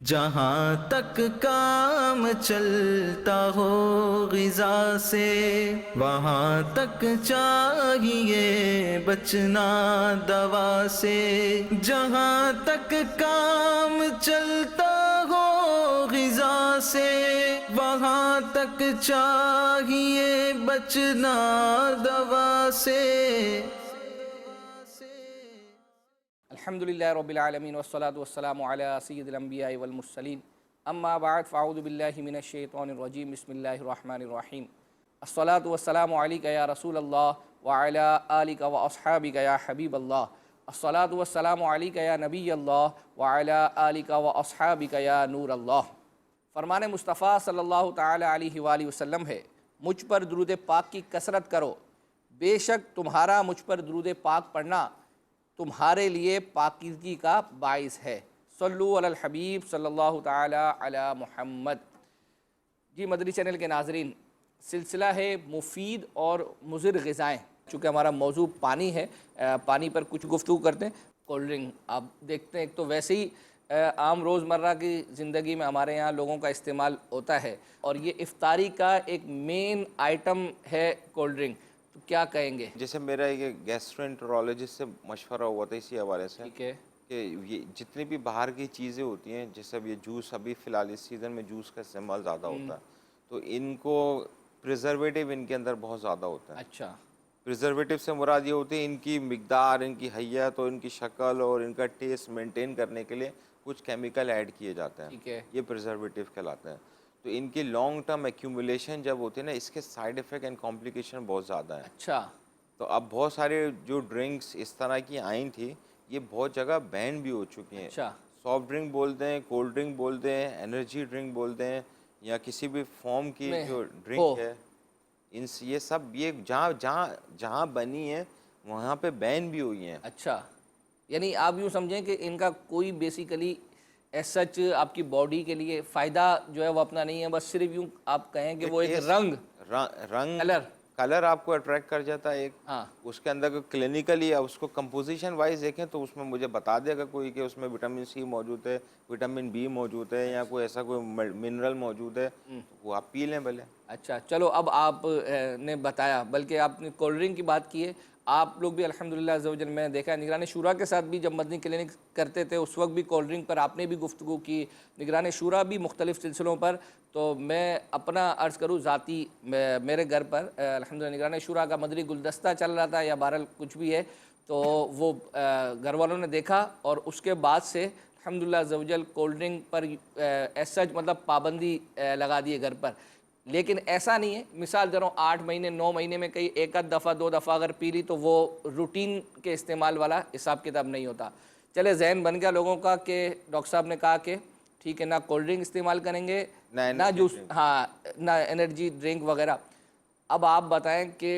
जहाँ तक काम चलता हो ग़िज़ा से, वहाँ तक चाहिए बचना दवा से। जहाँ तक काम चलता हो ग़िज़ा से, वहाँ तक चाहिए बचना दवा से। अल्हम्दुलिल्लाहि रब्बिल आलमीन वस्सलातु वस्सलामु अला सय्यिदिल अंबियाइ वल मुरसलीन अम्मा बाद फ़अऊज़ु बिल्लाहि मिनश शैतानिर रजीम बिस्मिल्लाहिर रहमानिर रहीम अस्सलातु वस्सलामु अलैका या रसूलल्लाह व अला आलिका व अस्हाबिका या हबीबल्लाह अस्सलातु वस्सलामु अलैका या नबियल्लाह व अला आलिका व अस्हाबिका या नूरल्लाह। फरमान मुस्तफ़ा सल्लल्लाहु ताला अलैहि वसल्लम है, मुझ पर दुरूद पाक की कसरत करो, बेशक तुम्हारा मुझ पर दुरूद पाक पढ़ना तुम्हारे लिए पाकीज़गी का बाइस है। सल्लु अलल हबीब सल्लल्लाहु ताला अला मुहम्मद। जी मदनी चैनल के नाज़रीन, सिलसिला है मुफीद और मुज़िर ग़िज़ाएँ। चूँकि हमारा मौजू पानी है, पानी पर कुछ गुफ्तगू करते हैं। कोल्ड ड्रिंक आप देखते हैं, एक तो वैसे ही आम रोज़मर्रा की ज़िंदगी में हमारे यहाँ लोगों का इस्तेमाल होता है और ये इफ्तारी का एक मेन आइटम है कोल्ड ड्रिंक। तो क्या कहेंगे? जैसे मेरा ये गैस्ट्रोएंटरोलॉजिस्ट से मशवरा हुआ था इसी हवाले से ठीक है। कि ये जितनी भी बाहर की चीज़ें होती हैं, जैसे अब ये जूस, अभी फ़िलहाल इस सीज़न में जूस का इस्तेमाल ज़्यादा होता है, तो इनको प्रिजर्वेटिव इनके अंदर बहुत ज़्यादा होता है। अच्छा। प्रिजर्वेटिव से मुराद ये होती है इनकी मिकदार, इनकी हैयत और इनकी शक्ल और इनका टेस्ट मेंटेन करने के लिए कुछ केमिकल ऐड किए जाते हैं। ठीक है। ये प्रिजर्वेटिव कहलाते हैं। तो इनकी लॉन्ग टर्म एक्यूमुलेशन जब होती है ना, इसके साइड इफ़ेक्ट एंड कॉम्प्लिकेशन बहुत ज़्यादा है। अच्छा। तो अब बहुत सारे जो ड्रिंक्स इस तरह की आई थी, ये बहुत जगह बैन भी हो चुकी हैं। अच्छा। सॉफ्ट ड्रिंक बोलते हैं, कोल्ड ड्रिंक बोलते हैं, एनर्जी ड्रिंक बोलते हैं, या किसी भी फॉर्म की में जो हो। ड्रिंक है, इन ये सब ये जहाँ जहाँ जहाँ बनी है वहाँ पे बैन भी हुई हैं। अच्छा, यानी आप यूँ समझें कि इनका कोई बेसिकली एज सच आपकी बॉडी के लिए फ़ायदा जो है वो अपना नहीं है, बस सिर्फ यूँ आप कहें कि वो एक रंग रंग कलर। कलर आपको अट्रैक्ट कर जाता है एक। हाँ। उसके अंदर का क्लिनिकली या उसको कंपोजिशन वाइज देखें तो उसमें मुझे बता देगा कोई कि उसमें विटामिन सी मौजूद है, विटामिन बी मौजूद है, या कोई ऐसा कोई मिनरल मौजूद है, तो वो आप पी लें भले। अच्छा, चलो अब आप ने बताया, बल्कि आपने कोल्ड ड्रिंक की बात की है। आप लोग भी अल्हम्दुलिल्लाह अज़्ज़ व जल, मैंने देखा है निगरान शूरा के साथ भी जब मदनी क्लिनिक करते थे उस वक्त भी कोल्ड ड्रिंक पर आपने भी गुफ्तगू की, निगरान शूरा भी मुख्तलिफ़ सिलसिलों पर। तो मैं अपना अर्ज़ करूँ ज़ाती, मेरे घर पर अल्हम्दुलिल्लाह निगरान शूरा का मदनी गुलदस्ता चल रहा था या बहरहाल कुछ भी है, तो वो घर वालों ने देखा और उसके बाद से अल्हम्दुलिल्लाह अज़्ज़ व जल कोल्ड ड्रिंक पर एज सच मतलब पाबंदी लगा दी है घर पर। लेकिन ऐसा नहीं है, मिसाल दे रहा हूँ 8 महीने 9 महीने में कहीं एक आध दफ़ा 2 दफ़ा अगर पी ली तो वो रूटीन के इस्तेमाल वाला हिसाब किताब नहीं होता। चले जहन बन गया लोगों का कि डॉक्टर साहब ने कहा कि ठीक है, ना कोल्ड ड्रिंक इस्तेमाल करेंगे, ना जूस, हाँ ना एनर्जी ड्रिंक वगैरह। अब आप बताएं कि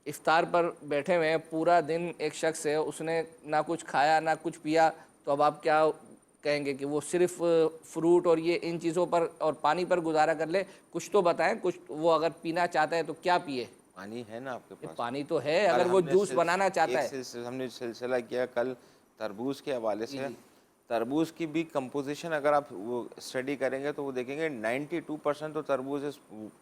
इफ्तार पर बैठे हुए हैं, पूरा दिन एक शख्स है, उसने ना कुछ खाया ना कुछ पिया, तो अब आप क्या कहेंगे कि वो सिर्फ फ्रूट और ये इन चीज़ों पर और पानी पर गुजारा कर ले? कुछ तो बताएं, कुछ वो अगर पीना चाहता है तो क्या पिए? पानी है ना आपके ये पास? पानी तो है, अगर वो जूस बनाना चाहता है। हमने सिलसिला किया कल तरबूज के हवाले जी से। जी। तरबूज की भी कंपोजिशन अगर आप वो स्टडी करेंगे तो वो देखेंगे 92% तो तरबूज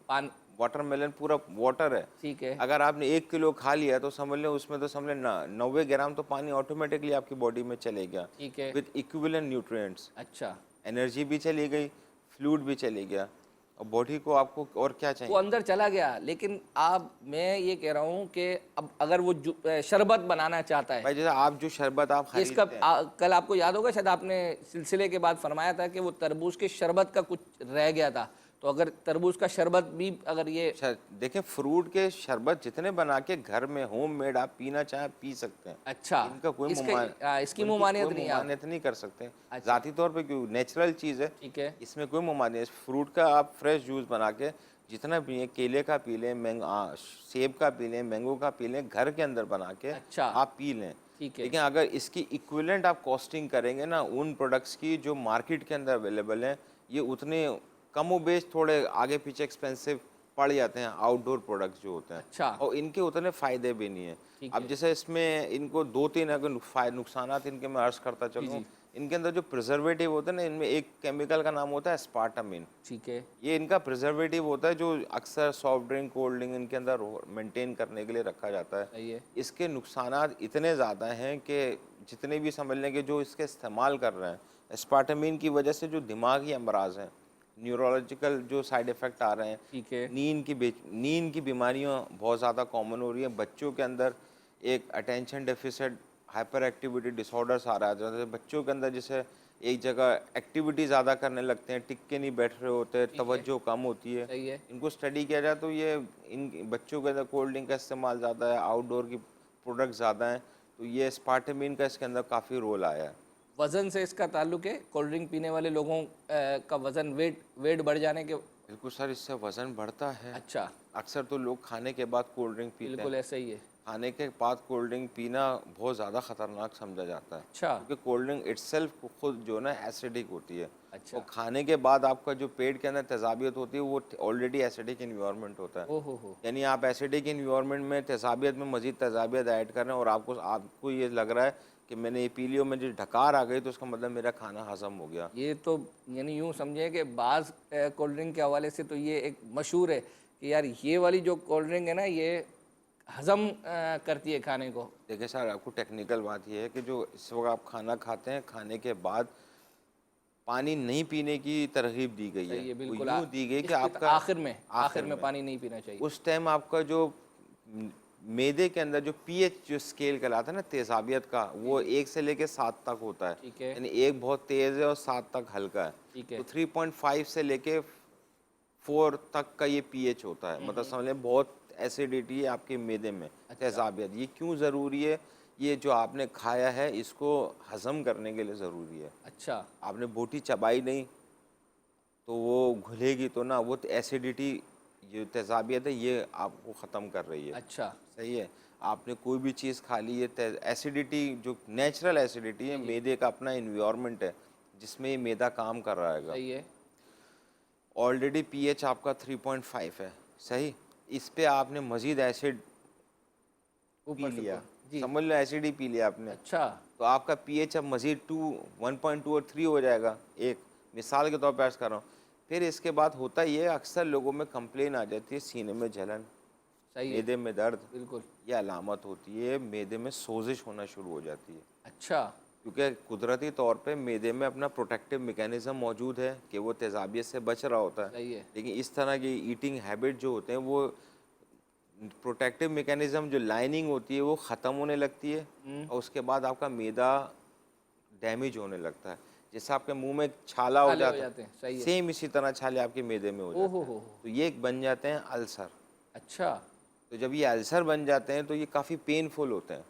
पान। वाटरमेलन पूरा वाटर है। ठीक है। अगर आपने 1 किलो खा लिया तो समझ लें उसमें तो समझ लें 90 ग्राम तो पानी ऑटोमेटिकली आपकी बॉडी में चले गया, ठीक है। With equivalent nutrients. अच्छा, एनर्जी भी चली गई, फ्लूइड भी चली गया, और बॉडी को आपको और क्या वो चाहिए? अंदर चला गया। लेकिन आप, मैं ये कह रहा हूँ कि अब अगर वो शरबत बनाना चाहता है, भाई जैसे आप जो शरबत आप इसका खरीदते हैं, कल आपको याद होगा शायद आपने सिलसिले के बाद फरमाया था कि वो तरबूज के शरबत का कुछ रह गया था, तो अगर तरबूज का शरबत भी अगर ये देखें फ्रूट के शरबत जितने बना के घर में होम मेड आप पीना चाहें पी सकते हैं। अच्छा, इनका कोई इसकी मुमानियत नहीं है आप? मुमानियत नहीं कर सकते। अच्छा। ज़ाती तौर पे क्यों, नेचुरल चीज़ है, ठीक है। इसमें कोई मुमानियत। फ्रूट का आप फ्रेश जूस बना के जितना पिए, केले का पी लें, सेब का पी लें, मैंगो का पी लें, घर के अंदर बना के अच्छा। आप पी लें। ठीक है। लेकिन अगर इसकी इक्विवेलेंट आप कॉस्टिंग करेंगे ना उन प्रोडक्ट्स की जो मार्केट के अंदर अवेलेबल हैं, ये उतने कम बेच थोड़े आगे पीछे एक्सपेंसिव पड़ जाते हैं आउटडोर प्रोडक्ट्स जो होते हैं। अच्छा। और इनके उतने फ़ायदे भी नहीं हैं। ठीक अब है। जैसे इसमें इनको 2-3 अगर नुकसानात इनके मैं अर्ज़ करता जी चलूँ। जी। इनके अंदर जो प्रिजर्वेटिव होता है ना, इनमें एक केमिकल का नाम होता है एस्पार्टामिन। ठीक है। ये इनका प्रिजर्वेटिव होता है जो अक्सर सॉफ्ट ड्रिंक, कोल्ड ड्रिंक इनके अंदर मेंटेन करने के लिए रखा जाता है। सही है। इसके नुकसानात इतने ज़्यादा हैं कि जितने भी समझ लें कि जो इसके इस्तेमाल कर रहे हैं, एस्पार्टामिन की वजह से जो दिमागी अमराज हैं, न्यूरोलॉजिकल जो साइड इफ़ेक्ट आ रहे हैं, ठीक है। नींद की बीमारियाँ बहुत ज़्यादा कॉमन हो रही हैं। बच्चों के अंदर एक attention deficit hyperactivity disorders आ रहा है। जैसे बच्चों के अंदर जैसे एक जगह एक्टिविटी ज़्यादा करने लगते हैं, टिक के नहीं बैठ रहे होते, तवज्जो कम होती है। सही है। इनको स्टडी किया जाए तो ये इन बच्चों के अंदर कोल्ड ड्रिंक का इस्तेमाल ज़्यादा है, आउटडोर की प्रोडक्ट ज़्यादा हैं, तो ये एस्पार्टामिन का इसके अंदर काफ़ी रोल आया है। वज़न से इसका ताल्लुक है? कोल्ड ड्रिंक पीने वाले लोगों का वज़न वेट बढ़ जाने के? बिल्कुल सर, इससे वज़न बढ़ता है। अच्छा, अक्सर तो लोग खाने के बाद कोल्ड ड्रिंक पीते बिल्कुल हैं। ऐसा ही है। खाने के बाद कोल्ड ड्रिंक पीना बहुत ज़्यादा ख़तरनाक समझा जाता है, अच्छा। क्योंकि कोल्ड ड्रिंक इट्सेल्फ खुद जो है ना एसिडिक होती है। अच्छा। और खाने के बाद आपका जो पेट के अंदर तेज़ाबियत होती है वो ऑलरेडी एसिडिक इन्वायरमेंट होता है। ओहो। यानी आप एसिडिक इन्वायरमेंट में तेज़ाबियत में मज़ीद तेज़ाबियत ऐड कर रहे हैं और आपको ये लग रहा है कि मैंने ये पी लिया, मुझे ढकार आ गई, तो उसका मतलब मेरा खाना हज़म हो गया। ये तो यानी यूँ समझे कि बाज़ कोल्ड ड्रिंक के हवाले से तो ये एक मशहूर है कि यार ये वाली जो कोल्ड ड्रिंक है ना, ये हज़म करती है खाने को। देखिए सर, आपको टेक्निकल बात ये है कि जो इस वक्त आप खाना खाते हैं, खाने के बाद पानी नहीं पीने की तरगीब दी गई है। सही है, वो बिल्कुल। यूँ दी गई कि इसके आपका आखिर में पानी नहीं पीना चाहिए। उस टाइम आपका जो मैदे के अंदर जो पीएच जो स्केल कहलाता है ना तेज़ाबियत का, वो 1 से लेके 7 तक होता है। ठीक है। यानी 1 बहुत तेज़ है और 7 तक हल्का है। ठीक है। तो 3.5 से लेके 4 तक का ये पीएच होता है। मतलब समझ लें बहुत एसिडिटी है आपके मैदे में, तेज़ाबियत। ये क्यों ज़रूरी है? ये जो आपने खाया है इसको हज़म करने के लिए ज़रूरी है। अच्छा। आपने बोटी चबाई नहीं तो वो घुलेगी तो ना, वो एसिडिटी जो तेज़ाबियत है ये आपको ख़त्म कर रही है। अच्छा। सही है। आपने कोई भी चीज़ खा ली है, एसिडिटी जो नेचुरल एसिडिटी है, मैदे का अपना इन्वायरमेंट है जिसमें ये मैदा काम कर रहा है। सही है। ऑलरेडी पीएच आपका 3.5 है। सही, इस पे आपने मज़ीद एसिड पी ऊपर से लिया, जी। समझ लो एसिड ही पी लिया आपने, अच्छा। तो आपका पीएच अब मज़ीद 1.2 और 3 हो जाएगा। एक मिसाल के तौर पर अर्ज़ कर रहा हूँ। फिर इसके बाद होता ये अक्सर लोगों में कंप्लेन आ जाती है, सीने में जलन, सही है। मैदे में दर्द। बिल्कुल। ये अलामत होती है, मैदे में सोजिश होना शुरू हो जाती है। अच्छा। क्योंकि कुदरती तौर पे मैदे में अपना प्रोटेक्टिव मैकेनिज़्म मौजूद है कि वो तेज़ाबियत से बच रहा होता है। सही है। लेकिन इस तरह की ईटिंग हैबिट जो होते हैं, वो प्रोटेक्टिव मैकेनिज़्म जो लाइनिंग होती है वो ख़त्म होने लगती है और उसके बाद आपका मैदा डैमेज होने लगता है। जैसे आपके मुंह में छाला हो छाले हो जाता जाते हैं। सही है, है। सेम इसी तरह छाले आपके मैदे में हो जाते ओहो हैं। हो। तो ये बन जाते हैं अल्सर। अच्छा। तो जब ये अल्सर बन जाते हैं तो ये काफ़ी पेनफुल होते हैं।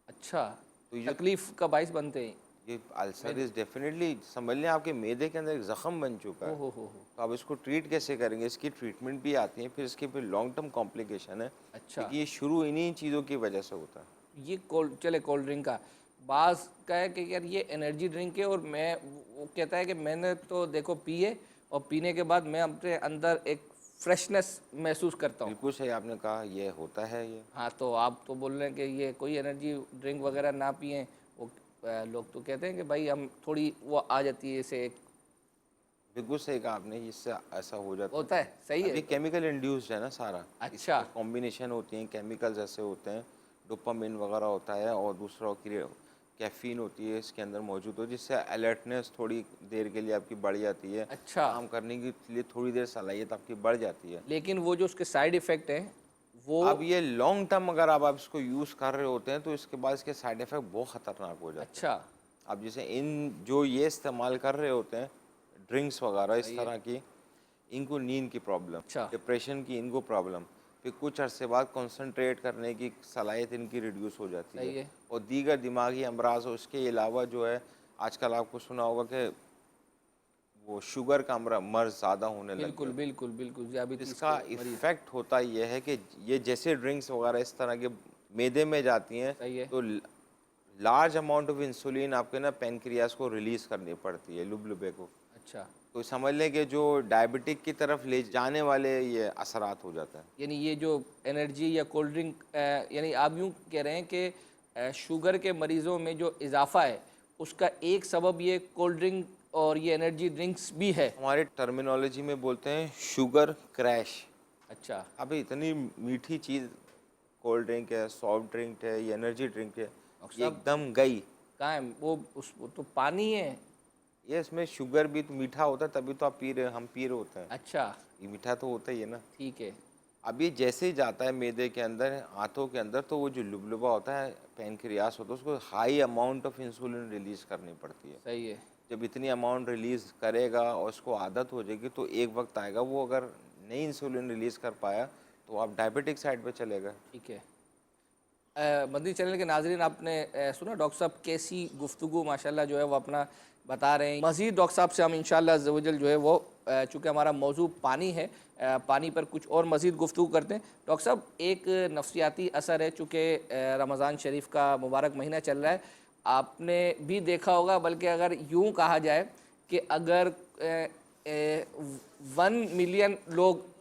अच्छा। तो ये तकलीफ का बाइस बनते हैं। ये अल्सर इज़ डेफिनेटली, समझ लें आपके मैदे के अंदर एक ज़ख़म बन चुका है। ओहो हो। तो आप इसको ट्रीट कैसे करेंगे? इसकी ट्रीटमेंट भी आती है, फिर इसकी फिर लॉन्ग टर्म कॉम्प्लिकेशन है। अच्छा। क्योंकि ये शुरू इन्हीं चीज़ों की वजह से होता है। ये कोल्ड ड्रिंक का बाज़ का है कि यार ये एनर्जी ड्रिंक है और मैं वो कहता है कि मैंने तो देखो पिए और पीने के बाद मैं अपने अंदर एक फ्रेशनेस महसूस करता हूँ। बिल्कुल सही आपने कहा, ये होता है ये। हाँ, तो आप तो बोल रहे हैं कि ये कोई एनर्जी ड्रिंक वगैरह ना पिएं। वो लोग तो कहते हैं कि भाई हम थोड़ी वो आ जाती है इसे एक बिल्कुल सही कहा आपने, इससे ऐसा हो जाता होता है। सही है। है। ये केमिकल इंड्यूस्ड है ना सारा। अच्छा। कॉम्बिनेशन होती हैं, केमिकल्स ऐसे होते हैं, डोपामिन वगैरह होता है और दूसरा कैफीन होती है इसके अंदर मौजूद हो, जिससे अलर्टनेस थोड़ी देर के लिए आपकी बढ़ जाती है। अच्छा। काम करने के लिए थोड़ी देर सलाहियत आपकी बढ़ जाती है। लेकिन वो जो उसके साइड इफ़ेक्ट हैं वो अब ये लॉन्ग टर्म अगर आप इसको यूज़ कर रहे होते हैं तो इसके बाद इसके साइड इफ़ेक्ट बहुत ख़तरनाक हो जाते हैं। अच्छा। अब जैसे जो ये इस्तेमाल कर रहे होते हैं ड्रिंक्स वगैरह इस तरह की, इनको नींद की प्रॉब्लम, अच्छा। डिप्रेशन की इनको प्रॉब्लम, फिर कुछ अरसे बाद कंसंट्रेट करने की सलाहियत इनकी रिड्यूस हो जाती सही है है। और दीगर दिमागी अमराज। उसके अलावा जो है आजकल आपको सुना होगा कि वो शुगर का मर्ज़ ज़्यादा होने लगा। बिल्कुल बिल्कुल बिल्कुल ज़्यादा इसका इफ़ेक्ट होता यह है कि ये जैसे ड्रिंक्स वगैरह इस तरह के मैदे में जाती हैं सही है। तो लार्ज अमाउंट ऑफ इंसुलिन आपके ना पेनक्रियास को रिलीज़ करनी पड़ती है, लुबलुबे को। अच्छा। तो समझ लें कि जो डायबिटिक की तरफ ले जाने वाले ये असरात हो जाता है। यानी ये जो एनर्जी या कोल्ड ड्रिंक यानी आप यूँ कह रहे हैं कि शुगर के मरीज़ों में जो इजाफ़ा है उसका एक सबब ये कोल्ड ड्रिंक और ये एनर्जी ड्रिंक्स भी है। हमारे टर्मिनोलॉजी में बोलते हैं शुगर क्रैश। अच्छा। अभी इतनी मीठी चीज़ कोल्ड ड्रिंक है, सॉफ्ट ड्रिंक है, ये एनर्जी ड्रिंक है, डॉक्टर ये साहब एकदम गई। कहाँ है वो तो पानी है। ये इसमें शुगर भी तो मीठा होता है, तभी तो आप पी रहे, हम पी रहे होते हैं। अच्छा ये मीठा तो होता ही है ना। ठीक है। अब ये जैसे ही जाता है मैदे के अंदर, आंतों के अंदर, तो वो जो लुबलुबा होता है, पैनक्रियास होता है, उसको high amount of insulin release करनी पड़ती है। सही है। जब इतनी अमाउंट रिलीज करेगा और उसको आदत हो जाएगी, तो एक वक्त आएगा वो अगर नहीं इंसुलिन रिलीज कर पाया तो आप डायबिटिक साइड पे चलेगा। ठीक है। मदनी चैनल के नाजरीन, आपने सुना डॉक्टर साहब कैसी गुफ्तगू माशाल्लाह जो है वो अपना बता रहे हैं। मज़ीद डॉक्टर साहब से हम इंशाल्लाह अज़्ज़ व जल जो है वो चूँकि हमारा मौजू पानी है, पानी पर कुछ और मज़ीद गुफ्तगू करते हैं। डॉक्टर साहब एक नफ्सियाती असर है, चूँकि रमज़ान शरीफ का मुबारक महीना चल रहा है, आपने भी देखा होगा, बल्कि अगर यूँ कहा जाए कि अगर 1 मिलियन लोग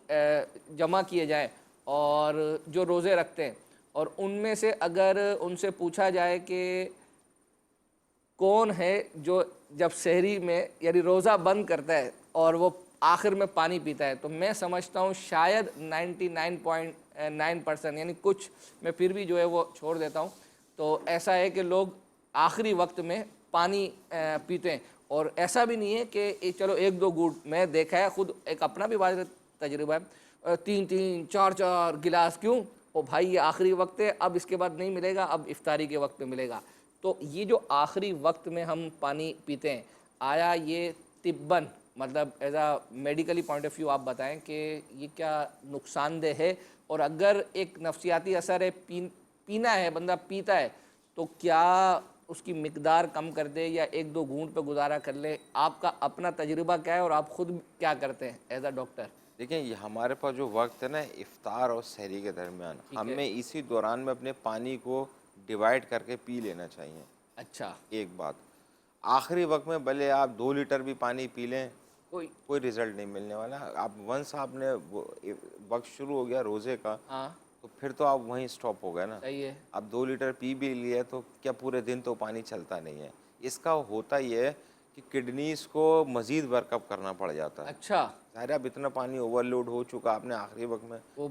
जमा किए जाएँ और जो रोज़े रखते हैं, और उनमें से अगर उनसे पूछा जाए कि कौन है जो जब सहरी में यानी रोज़ा बंद करता है और वो आखिर में पानी पीता है, तो मैं समझता हूँ शायद 99.9% यानी कुछ, मैं फिर भी जो है वो छोड़ देता हूँ, तो ऐसा है कि लोग आखिरी वक्त में पानी पीते हैं। और ऐसा भी नहीं है कि चलो एक दो घूंट, मैं देखा है खुद, एक अपना भी बात तजुर्बा है, 3-3 4-4 गिलास क्यों, ओ भाई ये आखिरी वक्त है, अब इसके बाद नहीं मिलेगा, अब इफ्तारी के वक्त पे मिलेगा। तो ये जो आखिरी वक्त में हम पानी पीते हैं, आया ये तिब्बन मतलब as a medically point of view आप बताएं कि ये क्या नुकसानदेह है, और अगर एक नफ्सियाती असर है, पीना है, बंदा पीता है, तो क्या उसकी मिकदार कम कर दे या एक दो घूंट पे गुजारा कर ले? आपका अपना तजुर्बा क्या है और आप खुद क्या करते हैं एज अ डॉक्टर? देखिए, ये हमारे पास जो वक्त है ना इफ्तार और सहरी के दरमियान, हमें इसी दौरान में अपने पानी को डिवाइड करके पी लेना चाहिए। अच्छा। एक बात, आखिरी वक्त में भले आप 2 लीटर भी पानी पी लें, कोई रिजल्ट नहीं मिलने वाला। आप वंस आपने वक्त शुरू हो गया रोज़े का, हाँ तो फिर तो आप वहीं स्टॉप हो गए ना। सही है। आप 2 लीटर पी भी लिए तो क्या पूरे दिन तो पानी चलता नहीं है। इसका होता ये है कि किडनीज को मज़ीद वर्कअप करना पड़ जाता है। अच्छा। ज़ाहिर है, अब इतना पानी ओवरलोड हो चुका आपने आखिरी वक्त में, वो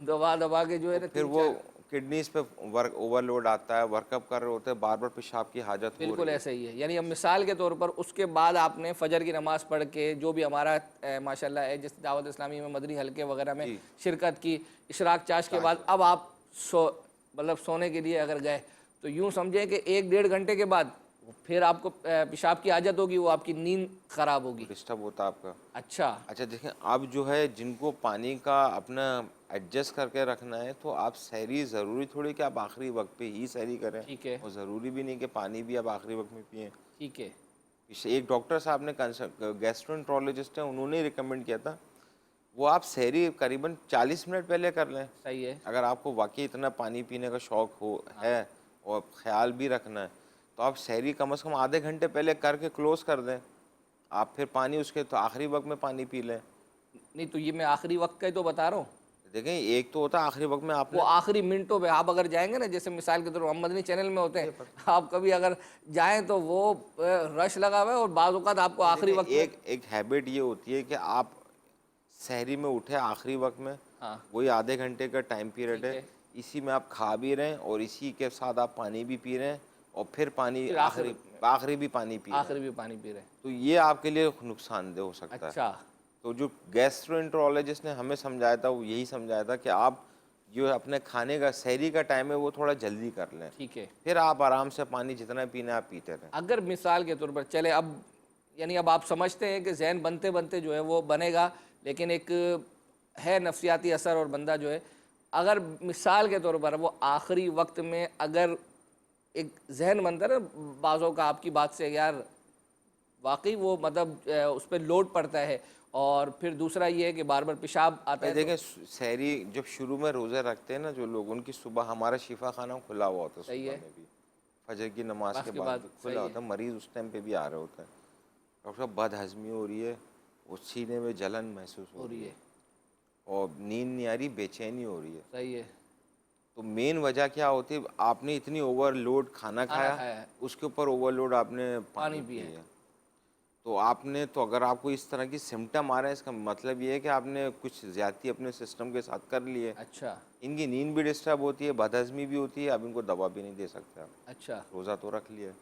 दबा दबा के जो है ना फिर वो किडनीज पे वर्क ओवरलोड आता है, वर्कअप कर रहे होते हैं, बार बार पेशाब की हाजत हो बिल्कुल रही है। ऐसा ही है। यानी अब मिसाल के तौर पर उसके बाद आपने फजर की नमाज़ पढ़ के जो भी हमारा माशाल्लाह है, जिस दावत इस्लामी में मदनी हल्के वगैरह में शिरकत की, इशराक चाश के बाद अब आप मतलब सोने के लिए अगर गए, तो यूँ समझें कि 1-1.5 घंटे के बाद फिर आपको पेशाब की आदत होगी, वो आपकी नींद ख़राब होगी, डिस्टर्ब होता है आपका। अच्छा देखें, अब जो है जिनको पानी का अपना एडजस्ट करके रखना है, तो आप सहरी ज़रूरी थोड़ी कि आप आखिरी वक्त पे ही सहरी करें, ठीक है और ज़रूरी भी नहीं कि पानी भी आप आखिरी वक्त में पिएँ। ठीक है एक डॉक्टर साहब ने, गैस्ट्रोएंट्रोलॉजिस्ट हैं, उन्होंने रिकमेंड किया था वो आप सहरी करीबन 40 मिनट पहले कर लें। सही है। अगर आपको वाकई इतना पानी पीने का शौक़ है और ख्याल भी रखना है, तो आप सहरी कम से कम आधे घंटे पहले करके क्लोज़ कर दें। आप फिर पानी उसके तो आखिरी वक्त में पानी पी लें। नहीं तो ये मैं आखिरी वक्त का ही तो बता रहा हूँ। देखें, एक तो होता है आखिरी वक्त में वो आपने, आखिरी मिनटों पे आप अगर जाएंगे ना, जैसे मिसाल के तौर पर हम मदनी चैनल में होते हैं, आप कभी अगर जाएं तो वो रश लगा हुआ है, और बाज़ औक़ात आपको आखिरी वक्त में एक हैबिट ये होती है कि आप सहरी में उठे आखिरी वक्त में, हाँ वही आधे घंटे का टाइम पीरियड ठीक है, है। इसी में आप खा भी रहे हैं और इसी के साथ आप पानी भी पी रहे हैं, और फिर पानी फिर आखिरी भी पानी पी रहे हैं, आखिरी भी पानी पी रहे हैं। तो ये आपके लिए नुकसानदेह हो सकता है। अच्छा तो जो गैस्ट्रोएंट्रोलॉजिस्ट ने हमें समझाया था, वो यही समझाया था कि आप जो अपने खाने का सहरी का टाइम है वो थोड़ा जल्दी कर लें, ठीक है। फिर आप आराम से पानी जितना पीना आप पीते रहें। अगर मिसाल के तौर पर चले, अब यानी अब आप समझते हैं कि जहन बनते बनते जो है वो बनेगा, लेकिन एक है नफ्सियाती असर, और बंदा जो है अगर मिसाल के तौर पर वो आखिरी वक्त में अगर एक जहन बनता है ना बाज़ों का, आपकी बात से यार वाकई वो मतलब उस पर लोड पड़ता है, और फिर दूसरा ये है कि बार बार पेशाब आता है। देखें, सहरी जब शुरू में रोज़े रखते हैं ना जो लोग, उनकी सुबह हमारा शिफा खाना खुला हुआ होता है, सही सुबह है। में भी फजर की नमाज के बाद सही खुला है। होता है, मरीज़ उस टाइम पे भी आ रहे होते हैं। डॉक्टर साहब, बदहज़मी हो रही है, वो सीने में जलन महसूस हो रही है, और नींद नहीं आ रही, बेचैनी हो रही है। सही है। तो मेन वजह क्या होती है, आपने इतनी ओवरलोड खाना खाया, खाया है। उसके ऊपर ओवरलोड आपने पानी पिया पिया। तो आपने, तो अगर आपको इस तरह की सिम्टम आ रहे हैं, इसका मतलब ये है कि आपने कुछ ज़्यादती अपने सिस्टम के साथ कर ली है। अच्छा इनकी नींद भी डिस्टर्ब होती है, बदहज़मी भी होती है, अब इनको दवा भी नहीं दे सकते आप, अच्छा रोज़ा तो रख लिया।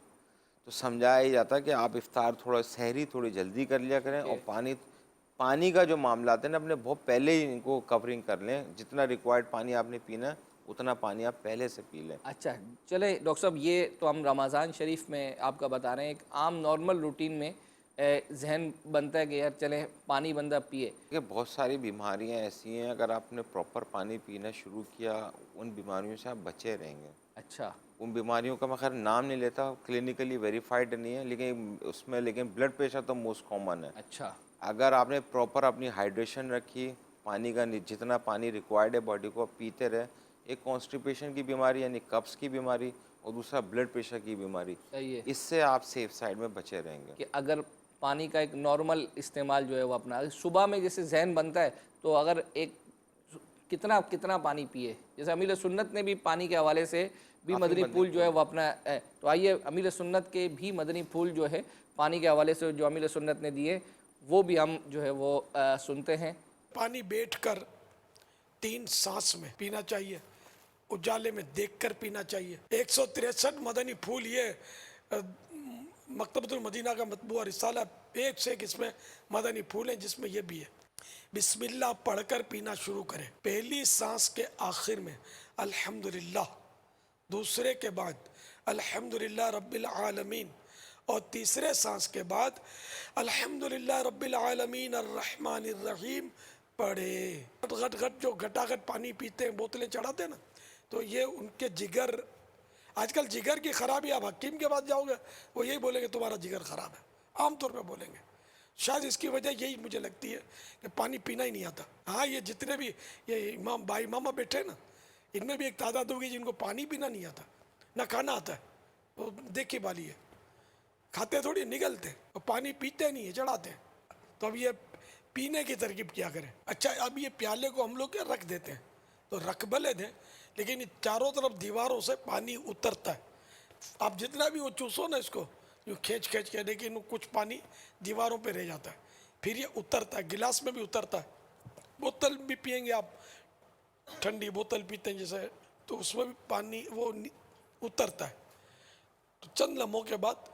तो समझाया ही जाता है कि आप इफ्तार थोड़ा, सहरी थोड़ी जल्दी कर लिया करें, और पानी पानी का जो मामला आता है ना, अपने बहुत पहले ही इनको कवरिंग कर लें। जितना रिक्वायर्ड पानी आपने पीना है, उतना पानी आप पहले से पी लें। अच्छा। चले डॉक्टर साहब, ये तो हम रमज़ान शरीफ में आपका बता रहे हैं, एक आम नॉर्मल रूटीन में जहन बनता है कि यार चलें पानी बंदा पिए। देखिए, बहुत सारी बीमारियां ऐसी हैं, अगर आपने प्रॉपर पानी पीना शुरू किया, उन बीमारियों से आप बचे रहेंगे। अच्छा उन बीमारियों का मैं खैर नाम नहीं लेता, क्लिनिकली वेरीफाइड नहीं है, लेकिन ब्लड प्रेशर तो मोस्ट कॉमन है। अच्छा अगर आपने प्रॉपर अपनी हाइड्रेशन रखी, पानी का जितना पानी रिक्वायर्ड है बॉडी को पीते रहे, एक कॉन्स्टिपेशन की बीमारी यानी कब्ज़ की बीमारी, और दूसरा ब्लड प्रेशर की बीमारी, सही है इससे आप सेफ साइड में बचे रहेंगे। कि अगर पानी का एक नॉर्मल इस्तेमाल जो है वो अपना सुबह में जैसे जहन बनता है, तो अगर एक कितना कितना पानी पिए, जैसे अमीर सुन्नत ने भी पानी के हवाले से भी मदनी फूल जो है वो अपना है। तो आइए अमीर सुन्नत के भी मदनी फूल जो है पानी के हवाले से जो अमीर सुन्नत ने दिए, वो भी हम जो है वो सुनते हैं। पानी बैठकर 3 सांस में पीना चाहिए, उजाले में देखकर पीना चाहिए। 163 मदनी फूल ये मकतबतुल मदीना का मतबूआ रिसाला, एक से एक इसमें मदनी फूल हैं, जिसमें ये भी है। बिस्मिल्लाह पढ़कर पीना शुरू करें। पहली सांस के आखिर में अल्हम्दुलिल्लाह, दूसरे के बाद अल्हम्दुलिल्लाह रब्बिल आलमीन, और तीसरे सांस के बाद अल्हम्दुलिल्लाह रब्बिल आलमीन अर्रहमानिर रहीम पढ़े। घट घट जो घटाघट पानी पीते हैं, बोतलें चढ़ाते हैं ना, तो ये उनके जिगर, आजकल जिगर की खराबी, आप हकीम के पास जाओगे वो यही बोलेंगे तुम्हारा जिगर खराब है, आमतौर पे बोलेंगे। शायद इसकी वजह यही मुझे लगती है कि पानी पीना ही नहीं आता। हाँ, ये जितने भी ये इमाम बाई इमामा बैठे ना, इनमें भी एक तादाद होगी जिनको पानी पीना नहीं आता, ना खाना आता है, वो देखी वाली है, खाते थोड़ी निगलते, और पानी पीते नहीं है, चढ़ाते हैं। तो अब ये पीने की तरकीब क्या करें। अच्छा, अब ये प्याले को हम लोग क्या रख देते हैं, तो रख भले दें, लेकिन चारों तरफ दीवारों से पानी उतरता है। आप जितना भी वो चूसो ना इसको, यूँ खींच खींच के, लेकिन कुछ पानी दीवारों पे रह जाता है, फिर ये उतरता है, गिलास में भी उतरता है। बोतल भी पियेंगे आप, ठंडी बोतल पीते हैं जैसे, तो उसमें भी पानी वो उतरता है। तो चंद लम्हों के बाद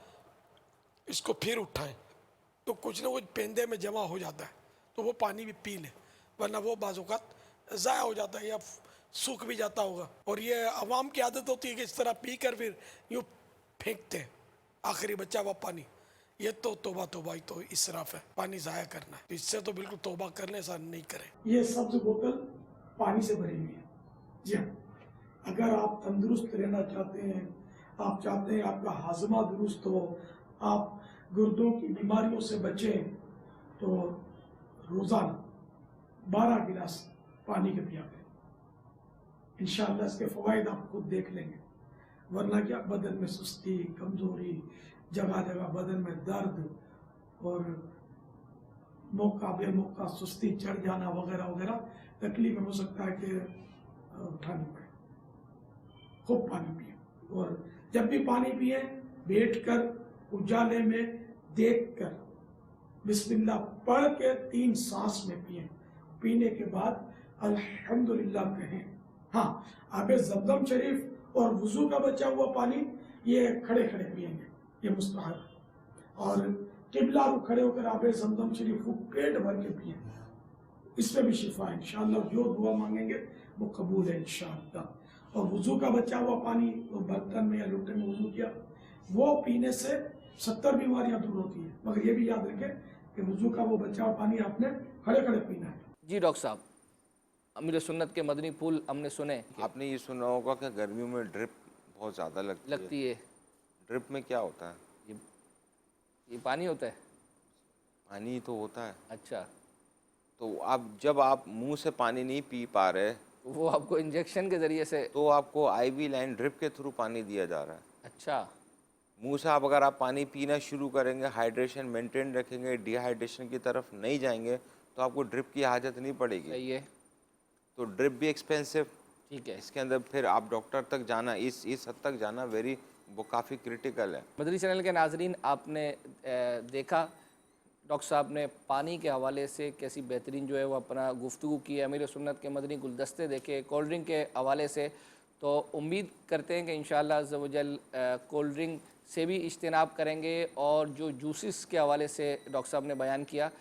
इसको फिर उठाएं, तो कुछ ना कुछ पेंदे में जमा हो जाता है, तो वो पानी भी पी लें, वरना वो बाज़ात ज़ाया हो जाता है या सूख भी जाता होगा। और ये अवाम की आदत होती है कि इस तरह पी कर फिर यूँ फेंकते हैं, आखिरी बचा हुआ पानी। ये तो तौबा तौबा, ही तो इसराफ है, पानी ज़ाया करना है। तो इससे तो बिल्कुल तौबा कर लें, ऐसा नहीं करें। ये सब्ज बोतल पानी से भरी हुई है। जी हाँ, अगर आप तंदुरुस्त रहना चाहते हैं, आप चाहते हैं आपका हाजमा दुरुस्त हो, आप गुर्दों की बीमारियों से बचें, तो रोज़ाना 12 गिलास पानी के पिया करें। इंशाअल्लाह इसके फ़वाइद आप खुद देख लेंगे। वरना क्या, बदन में सुस्ती, कमज़ोरी, जगह जगह बदन में दर्द, और मौका बेमौका सुस्ती चढ़ जाना वगैरह वगैरह तकलीफ हो सकता है कि उठानी पड़े। खूब पानी पिए, और जब भी पानी पिए बैठकर उजाले में देखकर बिस्मिल्लाह पढ़ के 3 सांस में पिए। पीने के बाद अल्हम्दुलिल्लाह कहें। हाँ, आबे ज़मज़म शरीफ और वुज़ू का बचा हुआ पानी ये खड़े खड़े पिएंगे, ये मुस्तहब है। और किबला रुख खड़े होकर आबे ज़मज़म शरीफ को पेट भर के पिए, इसमें भी शिफा है इंशाअल्लाह। जो दुआ मांगेंगे वो कबूल है इंशाअल्लाह। और वुज़ू का बचा हुआ पानी, वो बर्तन में या लोटे में वुज़ू किया, वो पीने से 70 बीमारियां दूर होती हैं। मगर ये भी याद रखें कि वुज़ू का वो बचा हुआ पानी आपने खड़े खड़े पीना है। जी डॉक्टर साहब, अमीर सुन्नत के मदनी फूल हमने सुने। आपने ये सुना होगा कि गर्मियों में ड्रिप बहुत ज़्यादा लगती है। है ड्रिप में क्या होता है? ये पानी होता है। पानी तो होता है। अच्छा, तो जब आप मुंह से पानी नहीं पी पा रहे, वो आपको इंजेक्शन के ज़रिए से। तो आपको आईवी लाइन ड्रिप के थ्रू पानी दिया जा रहा है। अच्छा, मुंह से अगर आप पानी पीना शुरू करेंगे, हाइड्रेशन मेंटेन रखेंगे, डिहाइड्रेशन की तरफ नहीं जाएंगे, तो आपको ड्रिप की हाजत नहीं पड़ेगी। सही है। तो ड्रिप भी एक्सपेंसिव, ठीक है। इसके अंदर फिर आप डॉक्टर तक जाना, इस हद तक जाना वो काफ़ी क्रिटिकल है। मदनी चैनल के नाजरीन, आपने देखा डॉक्टर साहब ने पानी के हवाले से कैसी बेहतरीन जो है वो अपना गुफ्तगू की। अमीर सुन्नत के मदनी गुलदस्ते देखे, कोल्ड ड्रिंक के हवाले से, तो उम्मीद करते हैं कि इंशाअल्लाह अज़्ज़ व जल कोल्ड ड्रिंक से भी इज्तनाब करेंगे और जो जूसेस के हवाले से डॉक्टर साहब ने बयान किया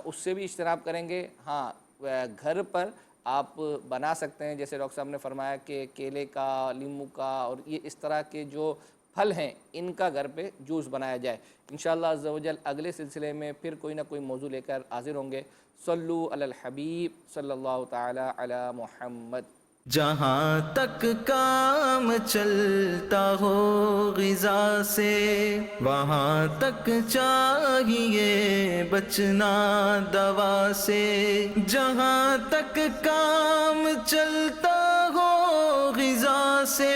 उससे भी इज्तनाब करेंगे। हाँ, घर पर आप बना सकते हैं, जैसे डॉक्टर साहब ने फरमाया कि केले का, नींबू का और ये इस तरह के जो फल हैं इनका घर पे जूस बनाया जाए। इंशाअल्लाह अज़्ज़ व जल अगले सिलसिले में फिर कोई ना कोई मौजू लेकर हाजिर होंगे। सल्लु अलल हबीब सल्लल्लाहु ताला अला मुहम्मद। जहाँ तक काम चलता हो ग़िज़ा से, वहाँ तक चाहिए बचना दवा से। जहाँ तक काम चलता हो ग़िज़ा से,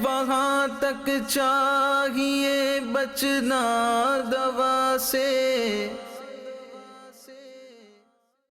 वहाँ तक चाहिए बचना दवा से।